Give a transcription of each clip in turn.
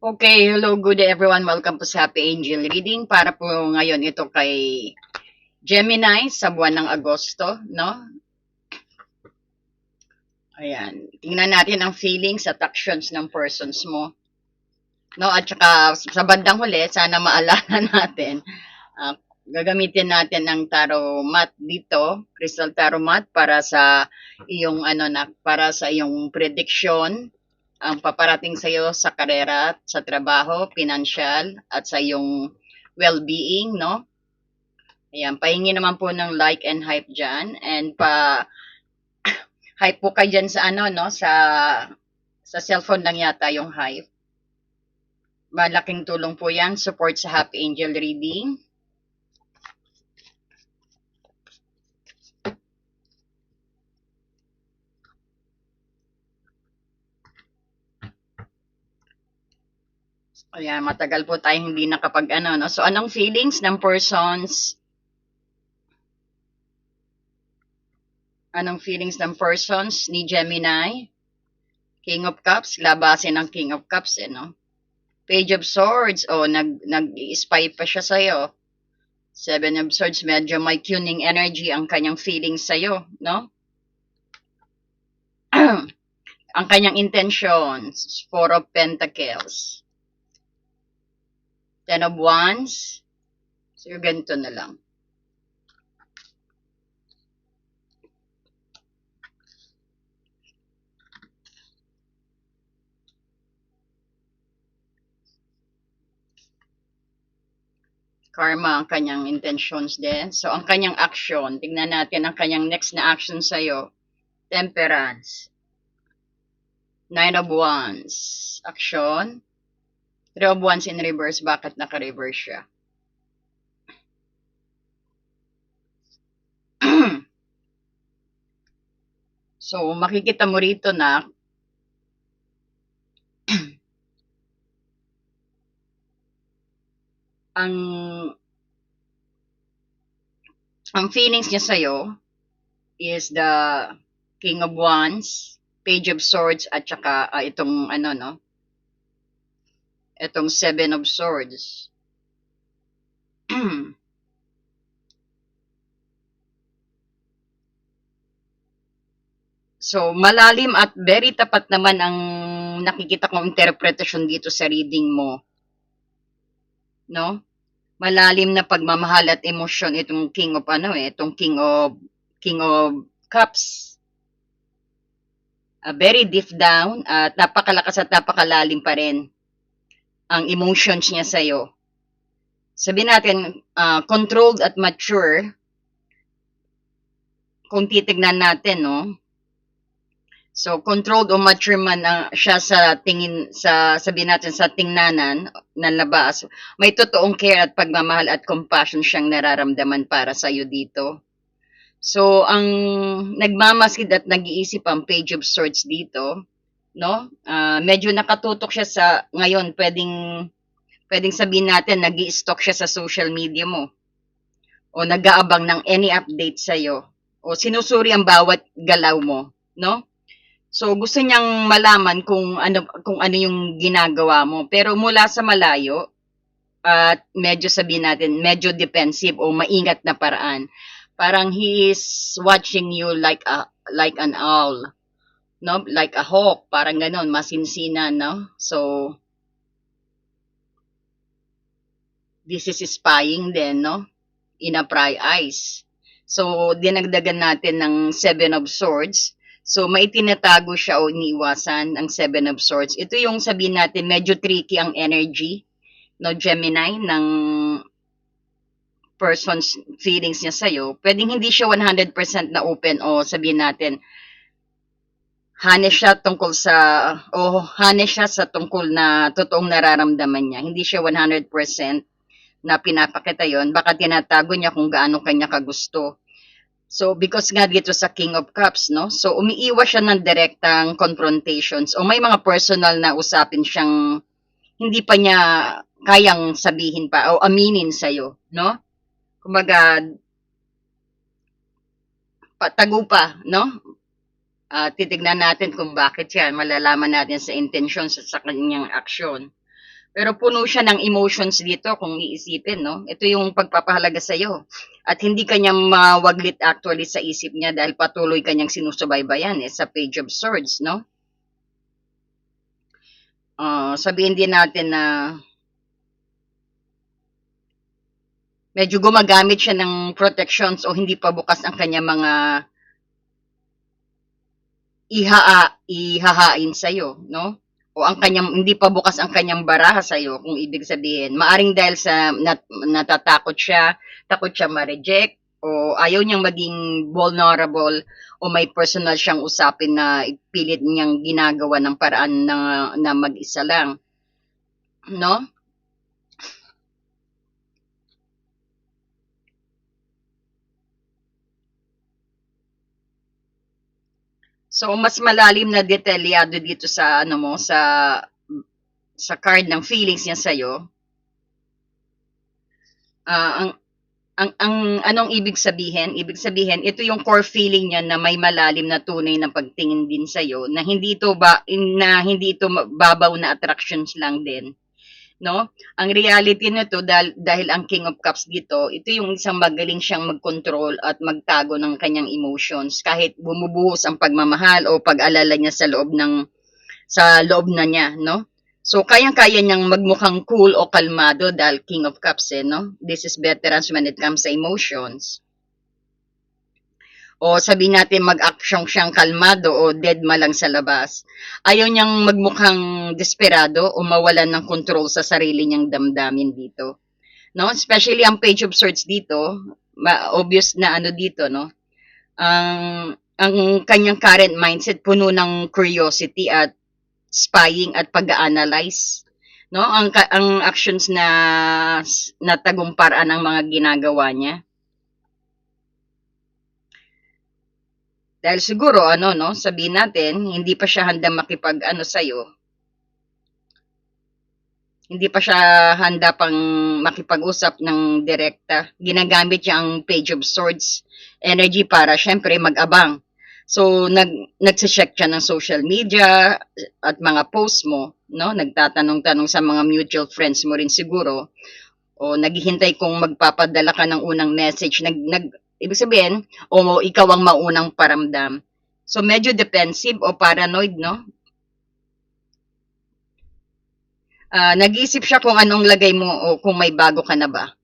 Okay, hello, good day everyone. Welcome po sa Happy Angel Reading. Para po ngayon ito kay Gemini sa buwan ng Agosto, no? Ayan, tingnan natin ang feelings at actions ng persons mo. No, at saka sa bandang huli, sana maalala natin, ah, gagamitin natin ang tarot mat dito, crystal tarot mat para sa iyong para sa iyong prediction ang paparating sa iyo sa karera, sa trabaho, financial at sa iyong well-being, no? Ayan, pahingi naman po ng like and hype dyan. And hype po kayo dyan sa no, sa cellphone lang yata yung hype. Malaking tulong po yan. Support sa Happy Angel Reading. Ayan, matagal po tayong hindi nakapag no. So, anong feelings ng persons? Anong feelings ng persons ni Gemini? King of Cups, labasin ng King of Cups, no? Page of Swords, nag-spy pa siya sa'yo. Seven of Swords, medyo may tuning energy ang kanyang feelings sa'yo, no? Ang kanyang intentions, Four of Pentacles. Ten of Wands. So, ganito na lang. Karma ang kanyang intentions din. So, ang kanyang action, tignan natin ang kanyang next na action sa'yo. Temperance. Nine of Wands. Action. Three of Wands in reverse. Bakit naka-reverse siya? So, makikita mo rito na ang feelings niya sa'yo is the King of Wands, Page of Swords, at saka itong itong Seven of Swords. So, malalim at very tapat naman ang nakikita kong interpretasyon dito sa reading mo. No? Malalim na pagmamahal at emosyon itong itong King of Cups. Very deep down at napakalakas at napakalalim pa rin ang emotions niya sa'yo. Sabihin natin, controlled at mature, kung titignan natin, no? So, controlled o mature man siya sa sabihin natin, sa tingnanan na labas, may totoong care at pagmamahal at compassion siyang nararamdaman para sa'yo dito. So, ang nagmamasid at nag-iisip ang Page of Swords dito, no? Medyo nakatutok siya sa, ngayon, pwedeng sabihin natin, nag-i-stalk siya sa social media mo. O nag-aabang ng any update sa'yo. O sinusuri ang bawat galaw mo, no? So, gusto niyang malaman kung ano yung ginagawa mo. Pero mula sa malayo, at medyo sabihin natin, medyo defensive o maingat na paraan. Parang he is watching you like an owl, no? Like a hawk, parang ganon, masinsinan, no? So, this is spying din, no? In a pry eyes. So, dinagdagan natin ng Seven of Swords. So, may tinatago siya o iniiwasan ang Seven of Swords. Ito yung sabihin natin, medyo tricky ang energy, no, Gemini, ng person's feelings niya sa'yo. Pwedeng hindi siya 100% na open o sabihin natin, honest siya sa tungkol na totoong nararamdaman niya. Hindi siya 100% na pinapakita yon, baka tinatago niya kung gaano kanya kagusto. So, because nga dito sa King of Cups, no? So, umiiwas siya ng direktang confrontations o may mga personal na usapin siyang hindi pa niya kayang sabihin pa o aminin sa'yo, no? Kumbaga, tago pa, no? Titignan natin kung bakit yan. Malalaman natin sa intentions at sa kanyang aksyon. Pero puno siya ng emotions dito kung iisipin, no? Ito yung pagpapahalaga sa'yo. At hindi kanya mawaglit actually sa isip niya dahil patuloy kanyang sinusubaybayan sa Page of Swords, no? Sabihin din natin na medyo gumagamit siya ng protections o hindi pa bukas ang kanya mga ihahain sa'yo, no? O ang kanyang, hindi pa bukas ang kanyang baraha sa'yo, kung ibig sabihin. Maaring dahil sa natatakot siya, takot siya ma-reject, o ayaw niyang maging vulnerable, o may personal siyang usapin na pilit niyang ginagawa ng paraan na mag-isa lang. No? So, mas malalim na detalyado dito sa ano mo, sa card ng feelings niya sa'yo. Ang anong ibig sabihin? Ibig sabihin, ito yung core feeling niya na may malalim na tunay na pagtingin din sa'yo, na hindi ito babaw na attractions lang din. No? Ang reality nito dahil ang King of Cups dito, ito yung isang magaling siyang mag-control at magtago ng kanyang emotions kahit bumubuhos ang pagmamahal o pag-alala niya sa loob na niya, no? So, kayang-kaya niyang magmukhang cool o kalmado dahil King of Cups, no? This is veterans when it comes sa emotions. O sabihin natin mag-action siyang kalmado o deadma lang sa labas. Ayaw niyang magmukhang desperado o mawalan ng control sa sarili niyang damdamin dito. No? Especially ang Page of Swords dito, obvious na ano dito, no? Ang kanyang current mindset puno ng curiosity at spying at pag-analyze, no? Ang actions na natagumparan ang mga ginagawa niya. Dahil siguro ano no, sabihin natin hindi pa siya handang makipag-ano sa iyo. Hindi pa siya handa pang makipag-usap ng direkta. Ginagamit niya ang Page of Swords energy para syempre mag-abang. So nagse-check siya ng social media at mga posts mo, no? Nagtatanong-tanong sa mga mutual friends mo rin siguro. O naghihintay kung magpapadala ka ng unang message. Ibig sabihin, o ikaw ang maunang paramdam. So medyo defensive o paranoid, no? Nag-iisip siya kung anong lagay mo o kung may bago ka na ba.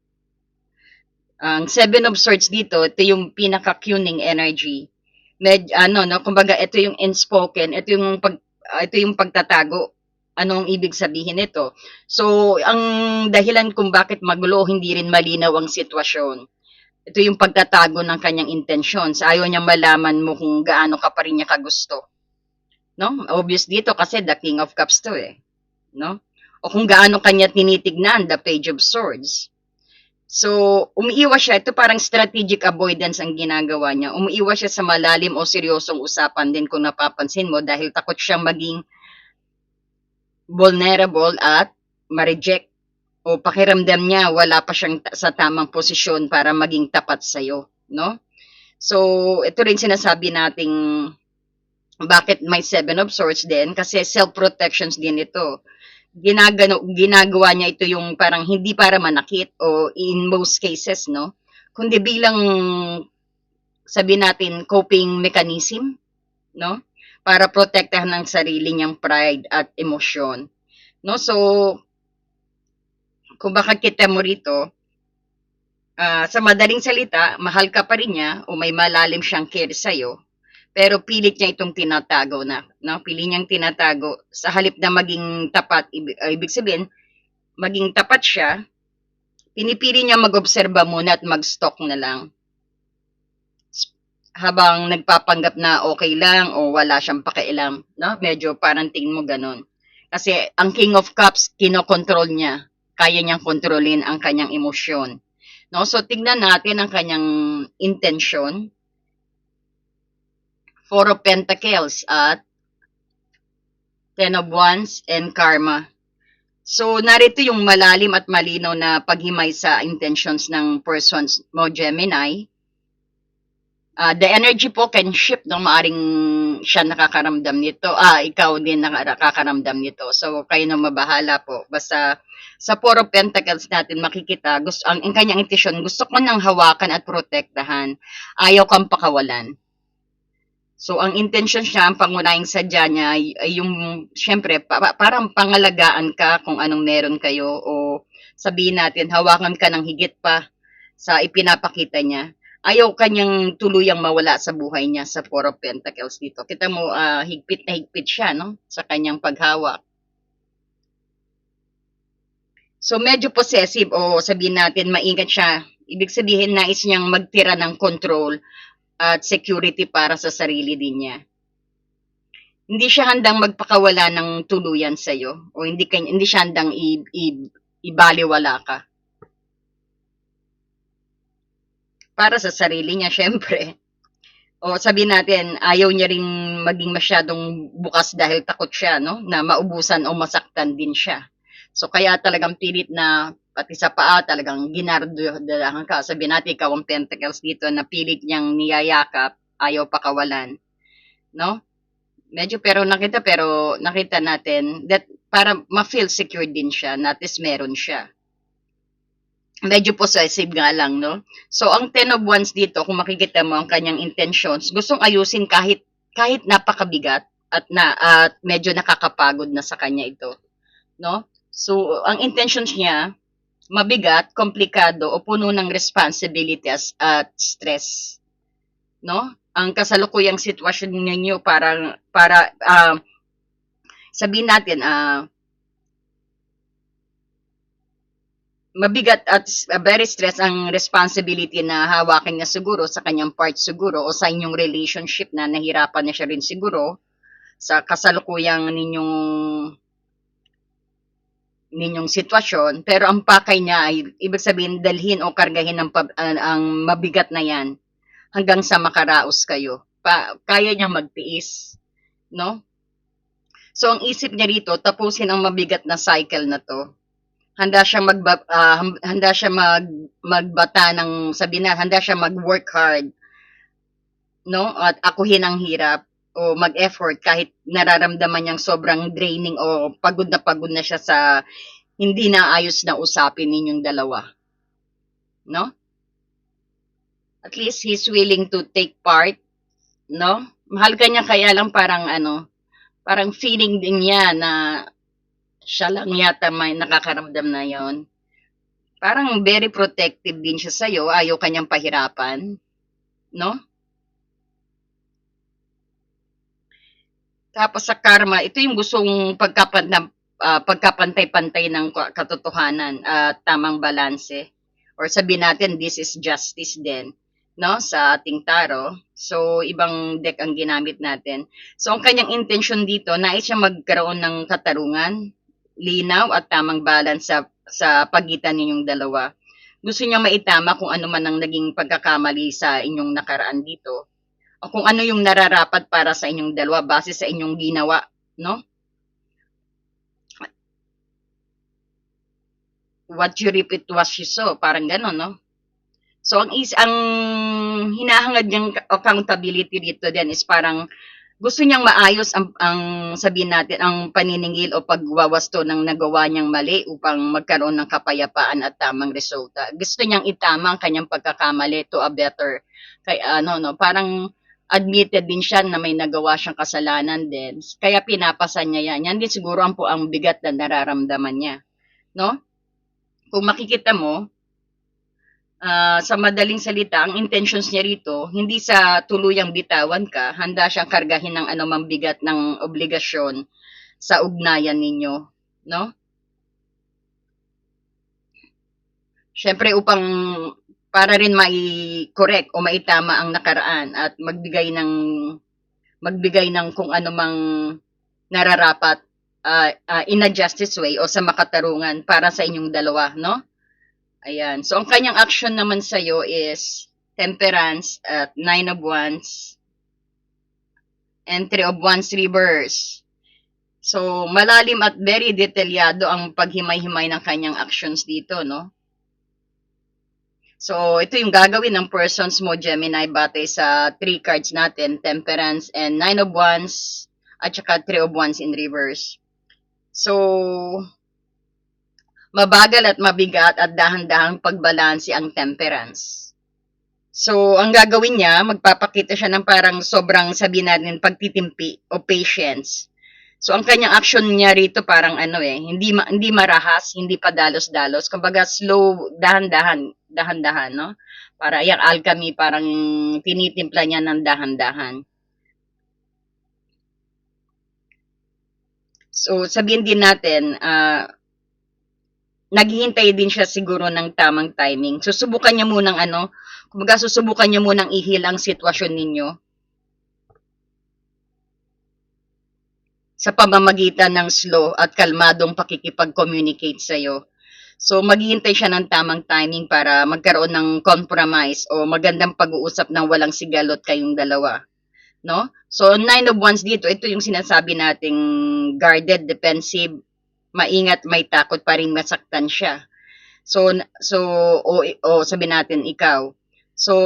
Ang Seven of Swords dito, ito yung pinaka-cuning energy. Ano, no, kumbaga ito yung unspoken, ito yung pagtatago. Anong ibig sabihin nito? So, ang dahilan kung bakit magulo, hindi rin malinaw ang sitwasyon. Ito yung pagtatago ng kanyang intentions. Ayaw niya malaman mo kung gaano ka pa rin niya kagusto. No? Obvious dito kasi the King of Cups to eh. No? O kung gaano kanya tinitignan the Page of Swords. So, umiiwas siya. Ito parang strategic avoidance ang ginagawa niya. Umiiwas siya sa malalim o seryosong usapan din kung napapansin mo dahil takot siyang maging vulnerable at ma-reject o pakiramdam niya wala pa siyang sa tamang posisyon para maging tapat sa iyo, no? So, ito rin sinasabi nating bakit may Seven of Swords din kasi self-protections din ito. Ginagawa niya ito yung parang hindi para manakit o in most cases, no? Kundi bilang sabi natin coping mechanism, no? Para protektahan ng sarili niyang pride at emosyon. No? So, kung baka kita mo rito, sa madaling salita, mahal ka pa rin niya o may malalim siyang care sa'yo, pero pilit niya itong tinatago na. No? Pilit niyang tinatago. Sa halip na maging tapat, ibig sabihin, maging tapat siya, pinipili niya mag-obserba muna at mag-stalk na lang. Habang nagpapanggap na okay lang o wala siyang pakialam. No? Medyo parang tingin mo ganun. Kasi ang King of Cups, kinokontrol niya. Kaya niyang kontrolin ang kanyang emosyon. No? So, tignan natin ang kanyang intention. Four of Pentacles at Ten of Wands and Karma. So, narito yung malalim at malinaw na paghimay sa intentions ng persons mo, Gemini. The energy po can shift, no? Maaring siya nakakaramdam nito. Ikaw din nakakaramdam nito. So, kayo na mabahala po. Basta, sa Four of Pentacles natin makikita, ang kanyang intensyon, gusto ko nang hawakan at protektahan. Ayaw kang pakawalan. So, ang intention niya, ang pangunahing sadya niya ay yung, syempre, parang pangalagaan ka kung anong meron kayo o sabihin natin, hawakan ka ng higit pa sa ipinapakita niya. Ayaw kanyang tuluyang mawala sa buhay niya sa Four of Pentacles dito. Kita mo, higpit na higpit siya, no? Sa kanyang paghawak. So, medyo possessive o sabihin natin, maingat siya. Ibig sabihin, nais niyang magtira ng control at security para sa sarili din niya. Hindi siya handang magpakawala ng tuluyan sa iyo o hindi siya handang ibaliwala ka. Para sa sarili niya, syempre. O sabihin natin, ayaw niya rin maging masyadong bukas dahil takot siya, no? Na maubusan o masaktan din siya. So kaya talagang pilit na pati sa paa talagang ginardodahan ka. Sabihin natin, ikaw ang Pentacles dito na pilit niyang niyayakap, ayaw pakawalan, no? Pero nakita natin that para ma-feel secure din siya, not least meron siya. Medyo possessive nga lang, no? So, ang Ten of Wands dito, kung makikita mo ang kanyang intentions, gustong ayusin kahit napakabigat at medyo nakakapagod na sa kanya ito, no? So, ang intentions niya, mabigat, komplikado, o puno ng responsibilities at stress, no? Ang kasalukuyang sitwasyon ninyo para sabihin natin mabigat at very stress ang responsibility na hawakin niya siguro sa kanyang part siguro o sa inyong relationship na nahirapan na siya rin siguro sa kasalukuyang ninyong sitwasyon, pero ang pakay niya ay ibig sabihin dalhin o kargahin ang mabigat na yan hanggang sa makaraos kayo. Kaya niya magtiis, no? So, ang isip niya rito, tapusin ang mabigat na cycle na to. Handa siya magbata ng sabihin na, handa siya mag-work hard, no? At akuhin ang hirap o mag-effort kahit nararamdaman niyang sobrang draining o pagod na siya sa hindi na ayos na usapin ninyong dalawa, no? At least he's willing to take part, no? Mahal ka niya kaya lang parang feeling din niya na siya lang yata may nakakaramdam na yon. Parang very protective din siya sa'yo, ayaw kanyang pahirapan, no? Tapos sa karma, ito yung gustong pagkapantay-pantay ng katotohanan at tamang balanse. Or sabihin natin, this is justice din, no? Sa ating tarot. So, ibang deck ang ginamit natin. So, ang kanyang intention dito, nais siya magkaroon ng katarungan, linaw at tamang balance sa pagitan ninyong dalawa. Gusto niya maitama kung ano man ang naging pagkakamali sa inyong nakaraan dito o kung ano yung nararapat para sa inyong dalawa base sa inyong ginawa, no? What you reap it was you sow, parang gano'n, no? So, ang hinahangad niyang accountability dito din is parang gusto niyang maayos ang sabihin natin, ang paniningil o pagwawasto ng nagawa niyang mali upang magkaroon ng kapayapaan at tamang resulta. Gusto niyang itama ang kanyang pagkakamali to a better, parang admitted din siya na may nagawa siyang kasalanan din. Kaya pinapasan niya yan. Yan din siguro ang bigat na nararamdaman niya, no? Kung makikita mo, sa madaling salita, ang intentions niya rito, hindi sa tuluyang bitawan ka, handa siyang kargahin ng anumang bigat ng obligasyon sa ugnayan ninyo, no? Siyempre upang para rin mai-correct o maitama ang nakaraan at magbigay ng kung anumang nararapat in a justice way o sa makatarungan para sa inyong dalawa, no? Ayan. So, ang kanyang action naman sa'yo is Temperance at Nine of Wands and Three of Wands reverse. So, malalim at very detalyado ang paghimay-himay ng kanyang actions dito, no? So, ito yung gagawin ng persons mo, Gemini, batay sa 3 cards natin, Temperance and 9 of Wands, at saka 3 of Wands in reverse. So, mabagal at mabigat at dahan-dahang pagbalanse ang Temperance. So, ang gagawin niya, magpapakita siya ng parang sobrang, sabihin natin, pagtitimpi o patience. So, ang kanyang action niya rito parang hindi marahas, hindi pa dalos-dalos. Kumbaga slow, dahan-dahan, dahan-dahan, no? Para yung alchemy, parang tinitimpla niya ng dahan-dahan. So, sabihin din natin, naghihintay din siya siguro ng tamang timing. Susubukan niya munang kumbaga susubukan niya munang ihil ang sitwasyon ninyo sa pamamagitan ng slow at kalmadong pakikipag-communicate sa'yo. So, maghihintay siya ng tamang timing para magkaroon ng compromise o magandang pag-uusap ng walang sigalot kayong dalawa. No? So, 9 of Wands dito, ito yung sinasabi nating guarded, defensive, maingat, may takot pa rin masaktan siya. O sabi natin ikaw. So,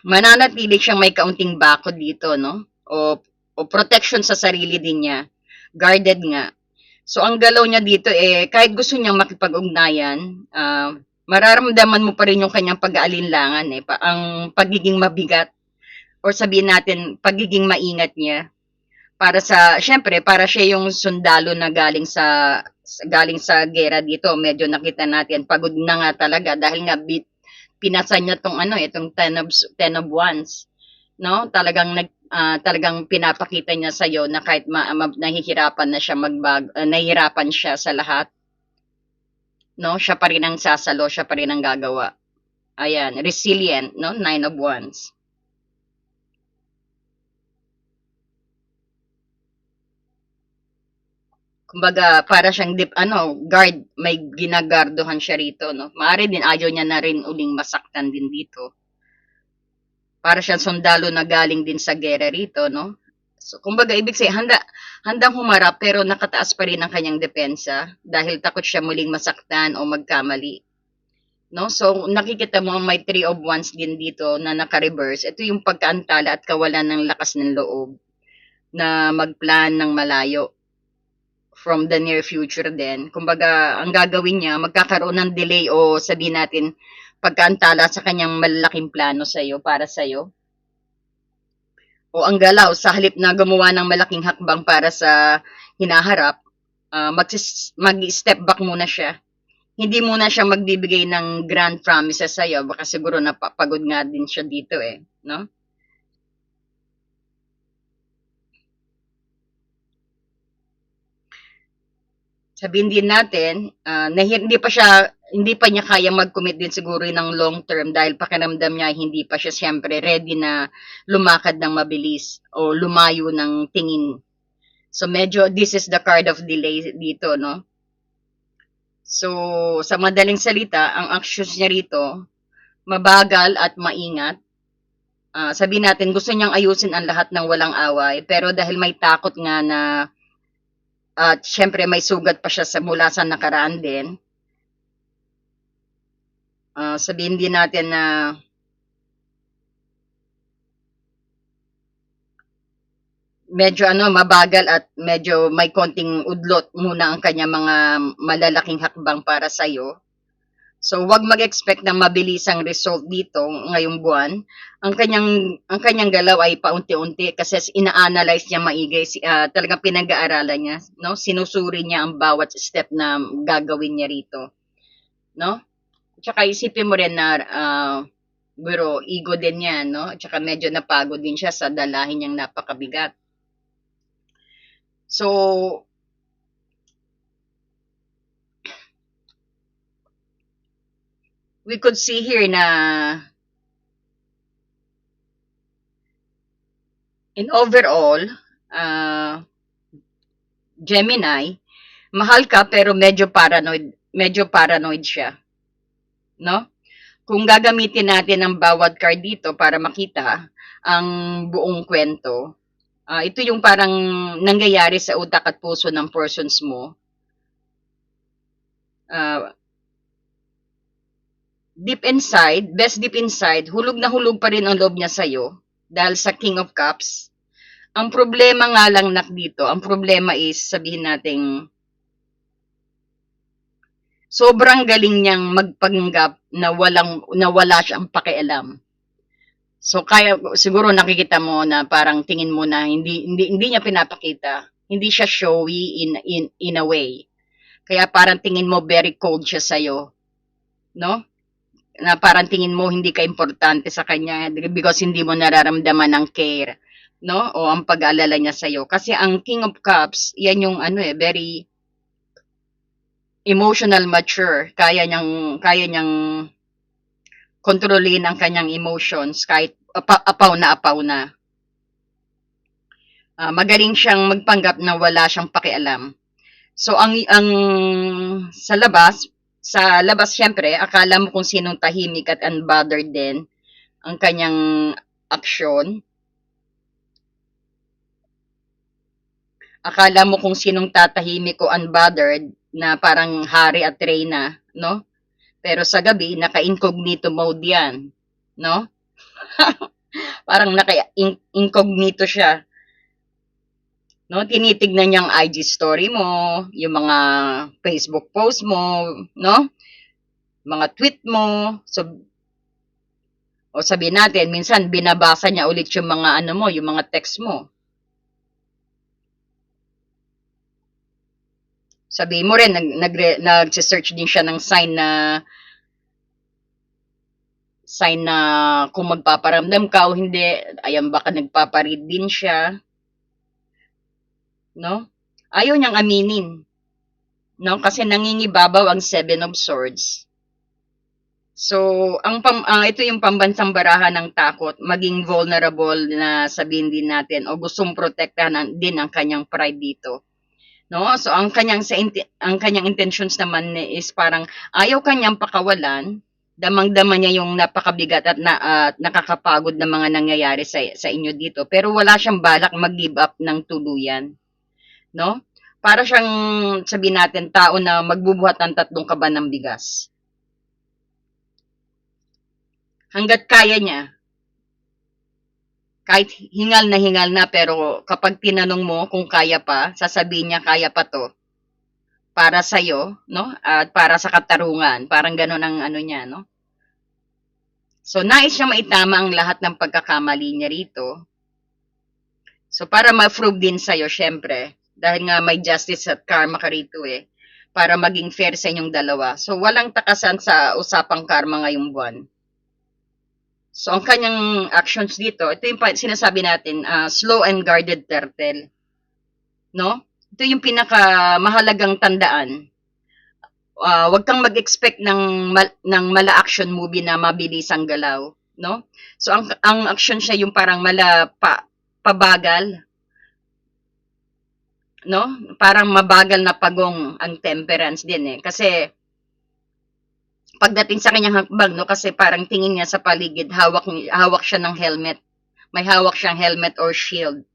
mananatili siyang may kaunting bakod dito, no? O protection sa sarili din niya. Guarded nga. So, ang galaw niya dito kahit gusto niyang makipag-ugnayan, mararamdaman mo pa rin yung kanyang pag-aalinlangan ang pagiging mabigat or sabihin natin, pagiging maingat niya. Syempre, para siya yung sundalo na galing sa gera dito. Medyo nakita natin, pagod na nga talaga dahil nga pinasa niya itong 10 of Wands, no? Talagang pinapakita niya sa iyo na kahit nahihirapan na siya nahihirapan siya sa lahat, no? Siya pa rin ang sasalo, siya pa rin ang gagawa. Ayan, resilient, no? 9 of Wands. Kumbaga, para siyang guard, may ginagarduhan siya rito, no? Maaari din ayaw niya na rin uling masaktan din dito. Para siyang sundalo na galing din sa gera rito, no? So, kumbaga, ibig sabihin, handang humarap pero nakataas pa rin ang kanyang depensa dahil takot siya muling masaktan o magkamali. No? So, nakikita mo may 3 of Wands din dito na naka-reverse. Ito yung pagkaantala at kawalan ng lakas ng loob na magplan ng malayo from the near future din. Kumbaga, ang gagawin niya, magkakaroon ng delay o sabihin natin, pagkaantala sa kanyang malalaking plano sa'yo, para sa'yo. O ang galaw, sa halip na gumawa ng malaking hakbang para sa hinaharap, mag-step back muna siya. Hindi muna siya magbibigay ng grand promises sa'yo. Baka siguro napapagod nga din siya dito no? Sabihin din natin, na hindi pa niya kayang mag-commit din siguro ng long term dahil pakiramdam niya hindi pa siya siyempre ready na lumakad ng mabilis o lumayo ng tingin. So medyo this is the card of delay dito, no? So sa madaling salita, ang actions niya rito, mabagal at maingat. Sabihin natin gusto niyang ayusin ang lahat ng walang away pero dahil may takot nga na at syempre may sugat pa siya mula sa nakaraan din. Sabihin din natin na medyo mabagal at medyo may konting udlot muna ang kanya mga malalaking hakbang para sa iyo. So, wag mag-expect ng mabilisang result dito ngayong buwan. Ang kanyang galaw ay paunti-unti kasi ina-analyze niya maigi, talagang pinag-aaralan niya, no? Sinusuri niya ang bawat step na gagawin niya rito, no? Tsaka isipin mo rin na biro ego din 'yan, no? Tsaka medyo napagod din siya sa dalahin niyang napakabigat. So, we could see here na in overall, Gemini, mahal ka pero medyo paranoid siya, no? Kung gagamitin natin ang bawat card dito para makita ang buong kwento, ito yung parang nangyayari sa utak at puso ng persons mo. deep inside, best deep inside, hulog na hulog pa rin ang loob niya sa'yo dahil sa King of Cups. Ang problema nga lang nak dito, ang problema is sabihin nating sobrang galing niyang magpanggap na wala siyang pakialam. So kaya siguro nakikita mo na parang tingin mo na hindi niya pinapakita. Hindi siya showy in a way. Kaya parang tingin mo very cold siya sa no? Na parang tingin mo hindi ka importante sa kanya because hindi mo nararamdaman ang care, no? O ang pag-aalala niya sa kasi ang King of Cups, yan yung very emotional mature. Kaya niyang kontrolin ang kanyang emotions kahit apaw na. Magaling siyang magpanggap na wala siyang pakialam. So ang sa labas syempre, akala mo kung sinong tahimik at unbothered din ang kanyang aksyon. Akala mo kung sinong tatahimik o unbothered na parang hari at reyna, no? Pero sa gabi, naka-incognito mode yan, no? Parang naka-incognito siya. No, tinitignan niyang IG story mo, yung mga Facebook post mo, no? Mga tweet mo. So, o sabihin natin, minsan binabasa niya ulit yung mga ano mo, yung mga text mo. Sabihin mo rin, nag-search din siya ng sign na kung magpaparamdam ka o hindi, ayan baka nagpaparead din siya. No? Ayaw niyang aminin. No? Kasi nangingibabaw ang Seven of Swords. So, ito yung pambansang barahan ng takot, maging vulnerable na sabihin din natin o gustong protektahan din ang kanyang pride dito. No? So, ang kanyang intentions naman is parang ayaw kanyang pakawalan, damang-dama niya yung napakabigat at nakakapagod na mga nangyayari sa inyo dito, pero wala siyang balak mag-give up ng tuluyan. No? Para siyang, sabihin natin, tao na magbubuhat ng 3 kaban ng bigas. Hanggat kaya niya, kahit hingal na, pero kapag tinanong mo kung kaya pa, sasabihin niya kaya pa to para sa'yo, no? At para sa katarungan. Parang ganun ang ano niya, no? So, nais niya maitama ang lahat ng pagkakamali niya rito. So, para ma-prove din sa'yo, syempre, dahil nga may justice at karma ka rito para maging fair sa inyong dalawa. So, walang takasan sa usapang karma ngayong buwan. So, ang kanyang actions dito, ito yung sinasabi natin, slow and guarded turtle. No? Ito yung pinakamahalagang tandaan. Wag kang mag-expect ng mala-action movie na mabilis ang galaw. No? So, ang action siya yung parang pabagal. No? Parang mabagal na pagong ang temperance din Kasi, pagdating sa kanyang hakbang, no, kasi parang tingin niya sa paligid, hawak siya ng helmet. May hawak siyang helmet or shield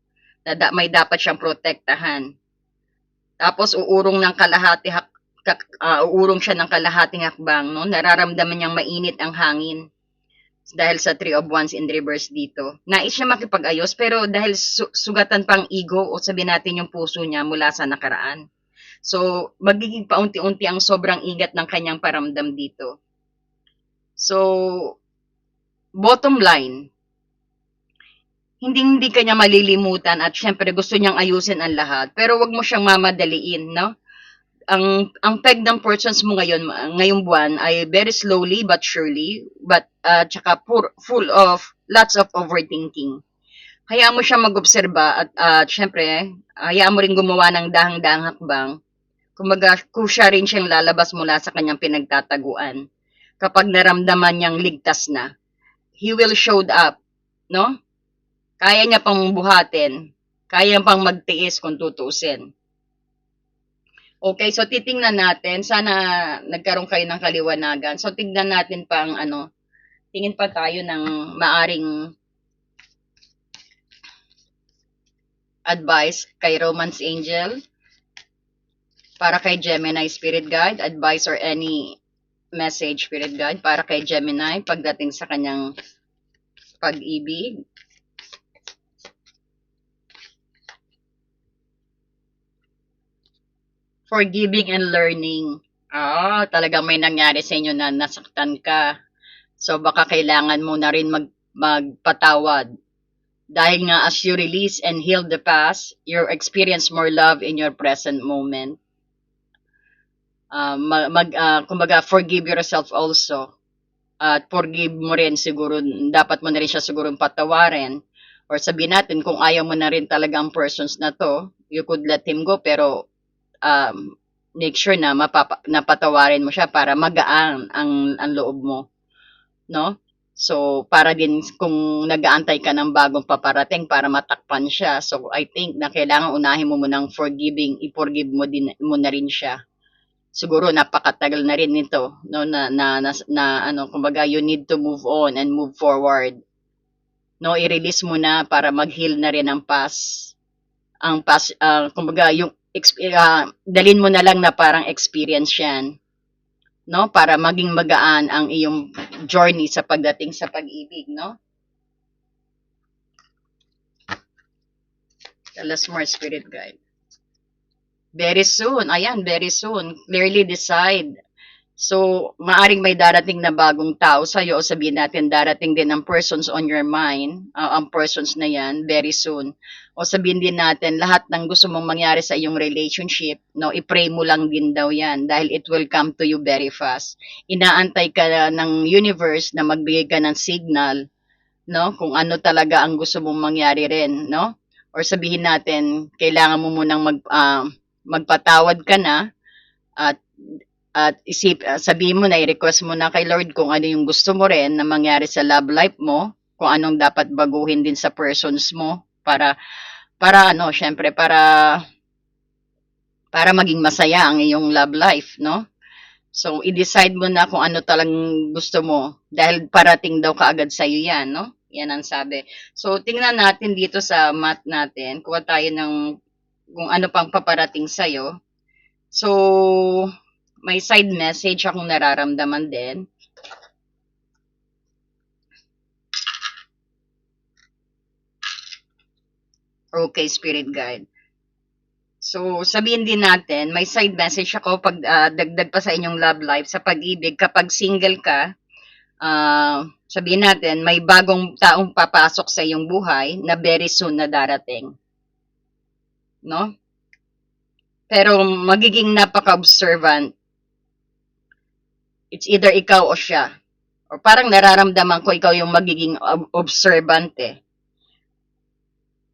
na may dapat siyang protektahan. Tapos uurong siya ng kalahating hakbang, no? Nararamdaman niyang mainit ang hangin dahil sa Three of Wands in reverse dito. Nais siya makipag-ayos pero dahil sugatan pang ego o sabihin natin yung puso niya mula sa nakaraan. So, magiging paunti-unti ang sobrang ingat ng kanyang paramdam dito. So, bottom line, hindi kanya malilimutan at syempre gusto niyang ayusin ang lahat. Pero wag mo siyang mamadaliin, no? Ang peg ng fortunes mo ngayong buwan ay very slowly but surely, but tsaka full of lots of overthinking. Hayaan mo siya mag-obserba at syempre, hayaan mo rin gumawa ng dahang-dahang hakbang. Kumbaga, kusya rin siyang lalabas mula sa kanyang pinagtataguan. Kapag naramdaman niyang ligtas na, he will show up, no? Kaya niya pang buhatin, kaya pang magtiis kung tutuusin. Okay, so titingnan natin, sana nagkaroon kayo ng kaliwanagan. So tingnan natin pang tingin pa tayo ng maaring advice kay Romance Angel, para kay Gemini Spirit Guide, advice or any message, Spirit Guide, para kay Gemini pagdating sa kanyang pag-ibig. Forgiving and learning. Talagang may nangyari sa inyo na nasaktan ka. So baka kailangan mo na rin magpatawad. Dahil nga as you release and heal the past, you experience more love in your present moment. Kumbaga, forgive yourself also. At forgive mo rin siguro, dapat mo na rin siya siguro patawarin. Or sabihin natin, kung ayaw mo na rin talaga ang persons na to, you could let him go, pero make sure na napatawarin mo siya para magaan ang loob mo. No? So, para din kung nag-aantay ka ng bagong paparating para matakpan siya. So, I think na kailangan unahin mo munang forgiving, i-forgive mo na rin siya. Siguro napakatagal na rin nito, no, kumbaga, you need to move on and move forward. No, i-release mo na para mag-heal na rin ang past. Ang past, kumbaga, dalin mo na lang na parang experience yan. No, para maging magaan ang iyong journey sa pagdating sa pag-ibig, no? Tell us more, Spirit Guide. Very soon, ayan, very soon. Clearly decide. So, maaring may darating na bagong tao sa'yo o sabihin natin darating din ang persons on your mind, ang persons na yan, very soon. O sabihin din natin lahat ng gusto mong mangyari sa iyong relationship, no, i-pray mo lang din daw yan dahil it will come to you very fast. Inaantay ka ng universe na magbigay ka ng signal, no, kung ano talaga ang gusto mong mangyari rin, no? Or sabihin natin, kailangan mo munang magpatawad ka na at sabihin mo na, i-request mo na kay Lord kung ano yung gusto mo rin na mangyari sa love life mo, kung anong dapat baguhin din sa persons mo para syempre para maging masaya ang iyong love life, no? So, i-decide mo na kung ano talagang gusto mo dahil parating daw kaagad sa iyo yan, no? Yan ang sabi. So, tingnan natin dito sa math natin, kuha tayo ng kung ano pang paparating sa iyo. So, may side message akong nararamdaman din. Okay, Spirit Guide. So, sabihin din natin, may side message ako pag dagdag pa sa inyong love life, sa pag-ibig, kapag single ka, sabihin natin, may bagong taong papasok sa iyong buhay na very soon na darating. No? Pero magiging napaka-observant. It's either ikaw o siya. O parang nararamdaman ko ikaw yung magiging observant eh.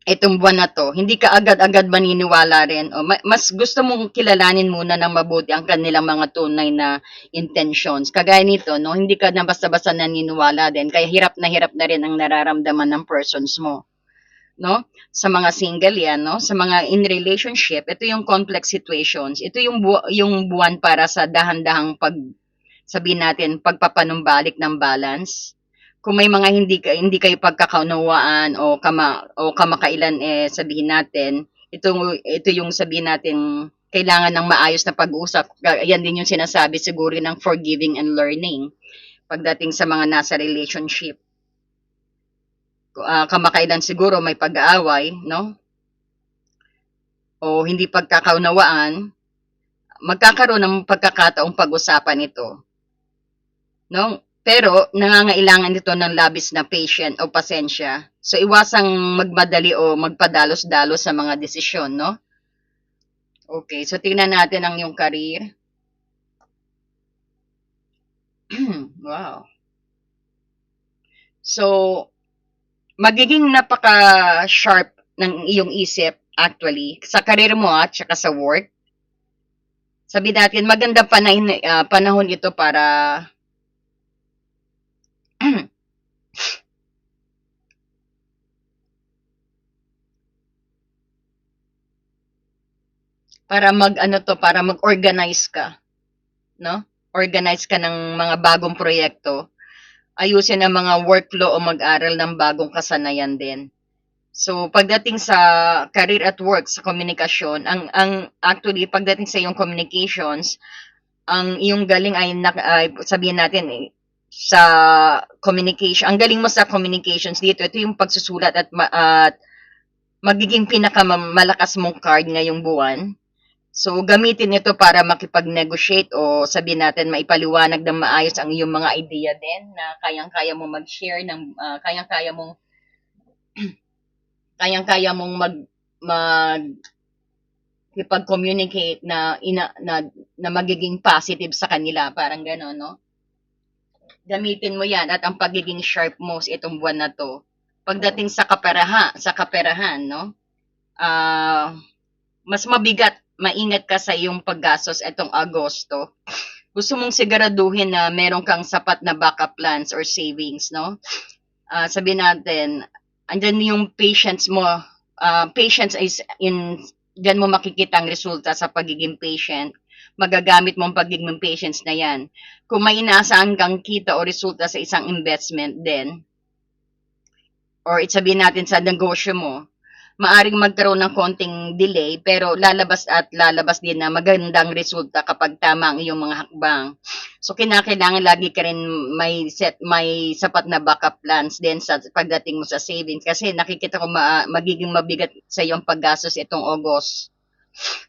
Itong buwan na to, hindi ka agad-agad maniniwala rin. O mas gusto mong kilalanin muna ng mabuti ang kanilang mga tunay na intentions. Kagaya nito, no, hindi ka na basta-basta naniniwala din. Kaya hirap na rin ang nararamdaman ng persons mo. No? Sa mga single yan, no? Sa mga in relationship, ito yung complex situations. Ito yung buwan para sa dahan-dahang sabihin natin, pagpapanumbalik ng balance. Kung may mga hindi kayo pagkakaunawaan o kamakailan, sabihin natin, ito yung sabihin natin, kailangan ng maayos na pag-uusap. Yan din yung sinasabi siguro ng forgiving and learning pagdating sa mga nasa relationship. Kamakailan siguro may pag-aaway, no? O hindi pagkakaunawaan, magkakaroon ng pagkakataong pag-usapan ito. No? Pero nangangailangan ito ng labis na patient o pasensya. So iwasang magmadali o magpadalos-dalos sa mga desisyon, no? Okay, so tingnan natin ang iyong career. Wow. So, magiging napaka-sharp ng iyong isip actually sa career mo at saka sa work. Sabi natin, magandang panahon ito para para para mag-organize ka, no? Organize ka ng mga bagong proyekto. Ayusin ang mga workflow o mag-aral ng bagong kasanayan din. So, pagdating sa career at work, sa komunikasyon, ang actually, pagdating sa iyong communications, ang iyong galing ay sabihin natin sa communication. Ang galing mo sa communications dito, ito yung pagsusulat at magiging pinakamalakas mong card ngayong buwan. So, gamitin ito para makipag-negotiate o sabihin natin maipaliwanag ng maayos ang iyong mga idea din na kayang-kaya mong mag-share ng kayang-kaya mong mag communicate na magiging positive sa kanila, parang gano'n, no? Gamitin mo 'yan at ang pagiging sharp mo sa itong buwan na 'to. Pagdating sa kaperahan, no? Mas mabigat, maingat ka sa iyong paggastos itong Agosto. Gusto mong siguraduhin na meron kang sapat na backup plans or savings, no? Sabihin natin, andyan yung patience mo. Patience is diyan mo makikita ang resulta sa pagiging patient. Magagamit mo ang pagiging patience na yan. Kung may inaasahan kang kita o resulta sa isang investment din, or sabihin natin sa negosyo mo, maaring magkaroon ng konting delay pero lalabas din na magandang resulta kapag tama ang iyong mga hakbang. So kinakailangan lagi ka rin may sapat na backup plans din sa pagdating mo sa savings kasi nakikita ko magiging mabigat sa iyong paggastos itong August.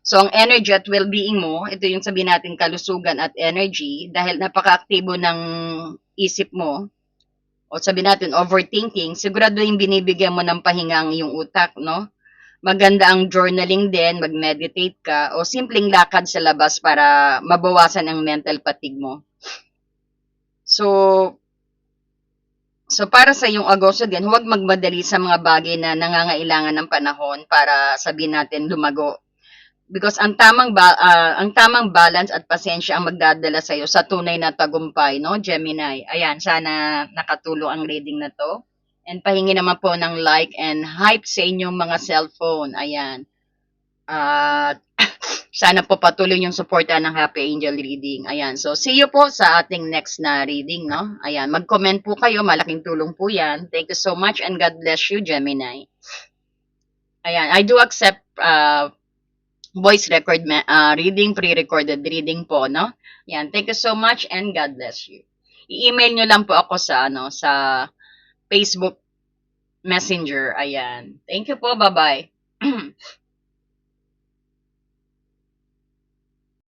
So ang energy at well-being mo, ito yung sabihin natin kalusugan at energy dahil napaka-aktibo ng isip mo o sabi natin overthinking, sigurado yung binibigyan mo ng pahinga ang iyong utak, no? Maganda ang journaling din, mag-meditate ka, o simpleng lakad sa labas para mabawasan ang mental fatigue mo. So para sa iyong Agosto din, huwag magmadali sa mga bagay na nangangailangan ng panahon para sabihin natin lumago. Because ang tamang balance at pasensya ang magdadala sa iyo sa tunay na tagumpay, no, Gemini. Ayan, sana nakatulong ang reading na to. And pahingi naman po ng like and hype sa inyong mga cellphone. Ayan. At sana po patuloy yung suporta ng Happy Angel Reading. Ayan. So, see you po sa ating next na reading, no? Ayan. Mag-comment po kayo. Malaking tulong po yan. Thank you so much and God bless you, Gemini. Ayan. I do accept voice record reading, pre-recorded reading po, no? Yan, thank you so much and God bless you. I-email nyo lang po ako sa Facebook Messenger. Ayan. Thank you po. Bye-bye.